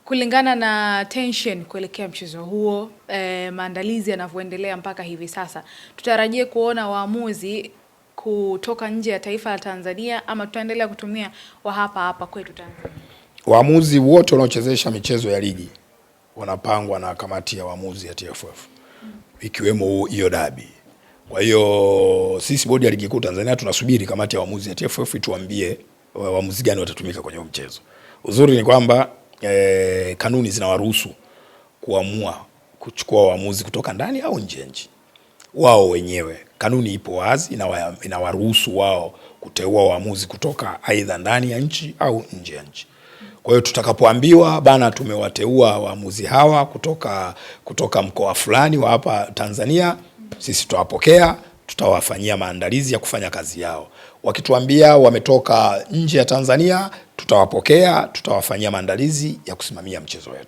Kulingana na tension kuelekea mchezo huo, maandalizi yanavyoendelea mpaka hivi sasa, tutarajie kuona waamuzi kutoka nje ya taifa la Tanzania ama tutaendelea kutumia wa hapa hapa kwetu Tanzania? Waamuzi wote wanaochezesha michezo ya ligi wanapangwa na kamati ya waamuzi ya TFF, ikiwemo hiyo dabi. Kwa hiyo sisi bodi ya ligi kuu Tanzania tunasubiri kamati ya waamuzi ya TFF ituambie waamuzi gani watatumika kwenye mchezo. Uzuri ni kwamba kanuni zinawaruhusu kuamua kuchukua waamuzi kutoka ndani au nje ya nchi. Wao wenyewe kanuni ipo wazi na inawaruhusu wao kuteua waamuzi kutoka aidha ndani ya nchi au nje ya nchi. Kwa hiyo tutakapoambiwa bana, tumewateua waamuzi hawa kutoka mkoa fulani wa hapa Tanzania, sisi tutawapokea, tutawafanyia maandalizi ya kufanya kazi yao. Wakituambia wametoka nje ya Tanzania, tutawapokea, tutawafanyia maandalizi ya kusimamia mchezo wetu.